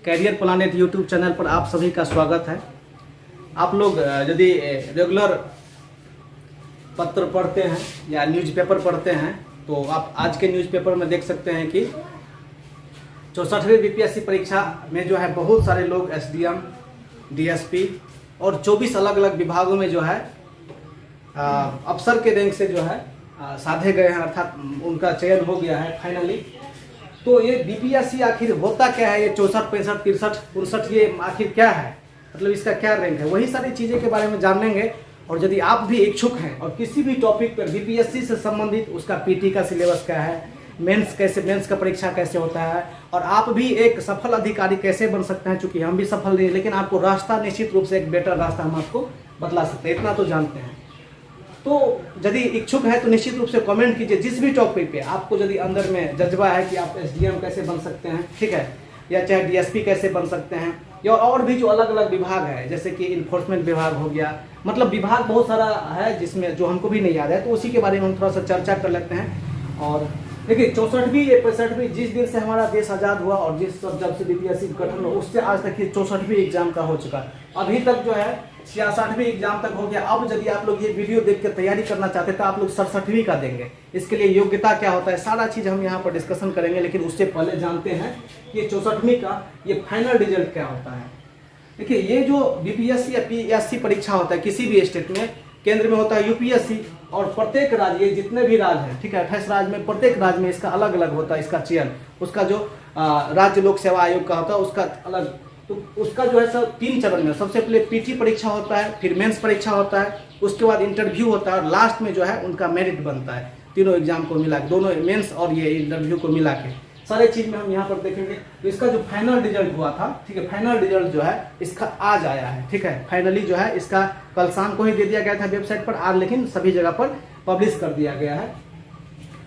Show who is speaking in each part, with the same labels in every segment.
Speaker 1: Career planet YouTube channel पर आप सभी का स्वागत है। आप लोग यदि रेगुलर पत्र पढ़ते हैं या न्यूज़पेपर पढ़ते हैं तो आप आज के न्यूज़पेपर में देख सकते हैं कि 64वीं बीपीएससी परीक्षा में जो है बहुत सारे लोग एसडीएम, डीएसपी और 24 अलग अलग विभागों में जो है अफसर के रैंक से जो है साधे गए हैं, अर्थात उनका चयन हो गया है फाइनली। तो ये बीपीएससी आखिर होता क्या है, ये 64, 65, 63, 59 ये आखिर क्या है, मतलब इसका क्या रैंक है, वही सारी चीज़ें के बारे में जानेंगे। और यदि आप भी इच्छुक हैं और किसी भी टॉपिक पर बीपीएससी से संबंधित उसका पीटी का सिलेबस क्या है, मेंस का परीक्षा कैसे होता है और आप भी एक सफल अधिकारी कैसे बन सकते हैं, चूँकि हम भी सफल नहीं, लेकिन आपको रास्ता निश्चित रूप से एक बेटर रास्ता हम आपको बतला सकते हैं, इतना तो जानते हैं। तो यदि इच्छुक है तो निश्चित रूप से कमेंट कीजिए जिस भी टॉपिक पे आपको यदि अंदर में जज्बा है कि आप एसडीएम कैसे बन सकते हैं, ठीक है, या चाहे डीएसपी कैसे बन सकते हैं, या और भी जो अलग अलग विभाग है जैसे कि इन्फोर्समेंट विभाग हो गया, मतलब विभाग बहुत सारा है जिसमें जो हमको भी नहीं याद है, तो उसी के बारे में हम थोड़ा सा चर्चा कर लेते हैं। और देखिए 64वीं या 65वीं जिस दिन से हमारा देश आज़ाद हुआ और जब से बीपीएससी गठन हुआ उससे आज तक ये 64वीं एग्जाम का हो चुका है। अभी तक जो है 66वीं एग्जाम तक हो गया। अब यदि आप लोग ये वीडियो देख कर तैयारी करना चाहते हैं तो आप लोग 67वीं का देंगे। इसके लिए योग्यता क्या होता है, सारा चीज़ हम यहाँ पर डिस्कशन करेंगे, लेकिन उससे पहले जानते हैं कि 64वीं का ये फाइनल रिजल्ट क्या होता है। देखिए ये जो बीपीएससी या पीएससी परीक्षा होता है किसी भी स्टेट में, केंद्र में होता है यूपीएससी और प्रत्येक राज्य, ये जितने भी राज्य हैं, ठीक है, 28 राज्य में प्रत्येक राज्य में इसका अलग अलग होता है, इसका चयन उसका जो राज्य लोक सेवा आयोग का होता है उसका अलग। तो उसका जो है सब 3 चरण में, सबसे पहले पीटी परीक्षा होता है, फिर मेंस परीक्षा होता है, उसके बाद इंटरव्यू होता है और लास्ट में जो है उनका मेरिट बनता है। तीनों एग्जाम को मिला के, दोनों मेंस और ये इंटरव्यू को मिला के सारे चीज़ में हम यहाँ पर देखेंगे। तो इसका जो फाइनल रिजल्ट हुआ था, ठीक है, फाइनल रिजल्ट जो है इसका आज आया है, ठीक है, फाइनली जो है इसका कल शाम को ही दे दिया गया था वेबसाइट पर, आज लेकिन सभी जगह पर पब्लिश कर दिया गया है।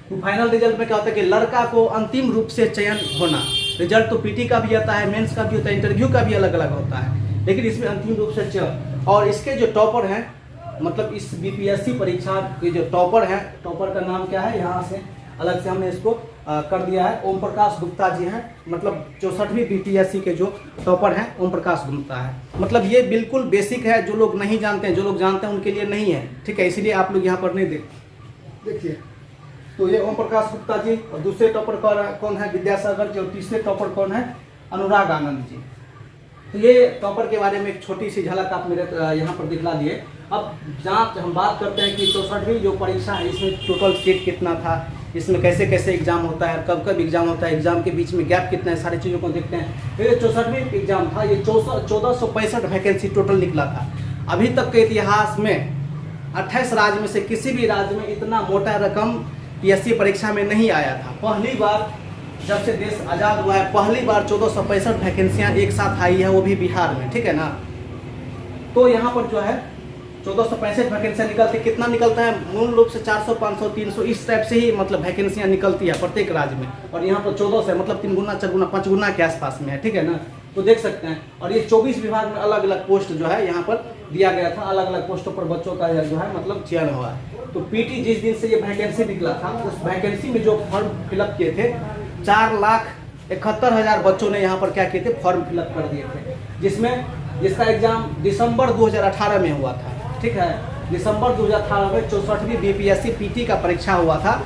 Speaker 1: तो फाइनल रिजल्ट में क्या होता है कि लड़का को अंतिम रूप से चयन होना, रिजल्ट तो पीटी का भी आता है, मेंस का भी होता है, इंटरव्यू का भी अलग अलग होता है, लेकिन इसमें अंतिम रूप से चयन। और इसके जो टॉपर हैं, मतलब इस बीपीएससी परीक्षा के जो टॉपर हैं, टॉपर का नाम क्या है, यहाँ से अलग से हमने इसको कर दिया है, ओम प्रकाश गुप्ता जी हैं, मतलब 64वीं बीपीएससी के जो टॉपर हैं ओम प्रकाश गुप्ता है। मतलब ये बिल्कुल बेसिक है, जो लोग नहीं जानते हैं, जो लोग जानते हैं उनके लिए नहीं है, ठीक है, इसीलिए आप लोग यहाँ पर नहीं देखिए। तो ये ओम प्रकाश गुप्ता जी, और दूसरे टॉपर कौन है, विद्यासागर जी, और तीसरे टॉपर कौन है, अनुराग आनंद जी। तो ये टॉपर के बारे में एक छोटी सी झलक आप मेरे यहाँ पर दिखला दिए। अब जहाँ हम बात करते हैं कि 64वीं जो परीक्षा है इसमें टोटल सीट कितना था, इसमें कैसे कैसे एग्जाम होता है, कब कब एग्जाम होता है, एग्जाम के बीच में गैप कितना है, सारी चीज़ों को देखते हैं। फिर 64वीं एग्जाम था, ये 1465 वैकेंसी टोटल निकला था। अभी तक के इतिहास में 28 राज्य में से किसी भी राज्य में इतना मोटा रकम पीएससी परीक्षा में नहीं आया था। पहली बार जब से देश आज़ाद हुआ है, पहली बार 1465 वैकेंसियाँ एक साथ आई है, वो भी बिहार में, ठीक है ना। तो यहाँ पर जो है 1465 वैकेंसियाँ निकलती, कितना निकलता है, मूल रूप से 400, 500, 300 इस टाइप से ही मतलब वैकेंसियाँ निकलती है प्रत्येक राज्य में, और यहाँ पर 14 से मतलब 3 गुना 4 गुना 5 गुना के आसपास में है, ठीक है ना। तो देख सकते हैं, और ये 24 विभाग में अलग अलग पोस्ट जो है यहाँ पर दिया गया था, अलग अलग पोस्टों पर बच्चों का जो है मतलब चयन हुआ है। तो पीटी जिस दिन से ये वैकेंसी निकला था, उस वैकेंसी में जो फॉर्म फिलअप किए थे 4,71,000 बच्चों ने यहाँ पर क्या किए थे, फॉर्म फिलअप कर दिए थे, जिसका एग्जाम दिसंबर 2018 में हुआ था, ठीक है, दिसंबर 2018 में 64वीं बीपीएससी पीटी का परीक्षा हुआ था,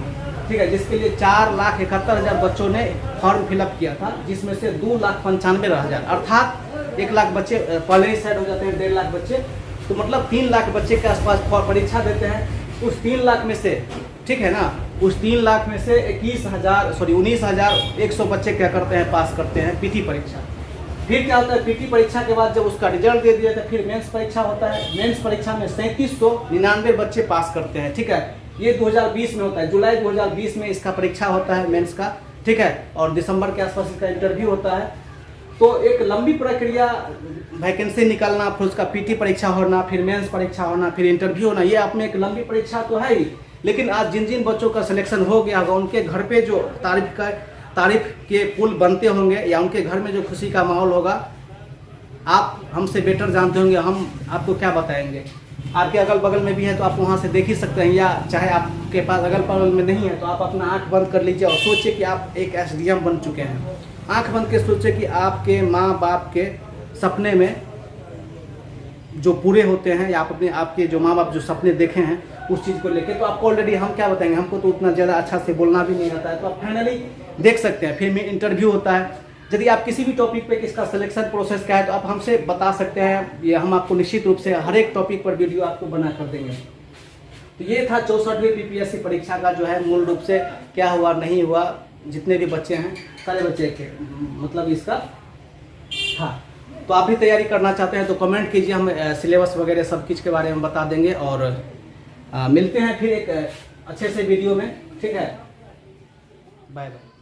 Speaker 1: ठीक है, जिसके लिए 4,71,000 बच्चों ने फॉर्म फिलअप किया था, जिसमें से 2,95,000 अर्थात 1 लाख बच्चे पहले ही साइड हो जाते हैं, 1.5 लाख बच्चे, तो मतलब 3 लाख बच्चे के आसपास परीक्षा देते हैं। उस 3 लाख में से, ठीक है ना, उस 3 लाख में से 19,100 बच्चे क्या करते हैं, पास करते हैं पीटी परीक्षा। फिर क्या होता है, पीटी परीक्षा के बाद जब उसका रिजल्ट दे दिया था फिर मेंस परीक्षा होता है। मेंस परीक्षा में 3799 बच्चे पास करते हैं, ठीक है, ये 2020 में होता है, जुलाई 2020 में इसका परीक्षा होता है मेंस का, ठीक है, और दिसंबर के आसपास इसका इंटरव्यू होता है। तो एक लंबी प्रक्रिया, वैकेंसी निकलना, फिर उसका पीटी परीक्षा होना, फिर मेंस परीक्षा होना, फिर इंटरव्यू होना, ये अपने एक लंबी परीक्षा तो है ही। लेकिन आज जिन जिन बच्चों का सिलेक्शन हो गया होगा उनके घर पे जो तारीफ के पुल बनते होंगे या उनके घर में जो खुशी का माहौल होगा, आप हमसे बेटर जानते होंगे, हम आपको क्या बताएंगे। आपके अगल बगल में भी है तो आप वहाँ से देख ही सकते हैं, या चाहे आपके पास अगल बगल में नहीं है तो आप अपना आंख बंद कर लीजिए और सोचिए कि आप एक एसडीएम बन चुके हैं, आंख बंद के सोचे कि आपके माँ बाप के सपने में जो पूरे होते हैं, या आपके जो माँ बाप जो सपने देखे हैं उस चीज़ को लेके, तो आपको ऑलरेडी हम क्या बताएंगे, हमको तो उतना ज़्यादा अच्छा से बोलना भी नहीं आता है, तो आप फाइनली देख सकते हैं। फिर में इंटरव्यू होता है, यदि आप किसी भी टॉपिक पे किसका सिलेक्शन प्रोसेस क्या है तो आप हमसे बता सकते हैं, ये हम आपको निश्चित रूप से हर एक टॉपिक पर वीडियो आपको बना कर देंगे। तो ये था 64वीं पीपीएससी परीक्षा का जो है मूल रूप से क्या हुआ नहीं हुआ, जितने भी बच्चे हैं सारे बच्चे के मतलब इसका था। तो आप भी तैयारी करना चाहते हैं तो कमेंट कीजिए, हम सिलेबस वगैरह सब चीज़ के बारे में बता देंगे। और मिलते हैं फिर एक अच्छे से वीडियो में, ठीक है, बाय बाय।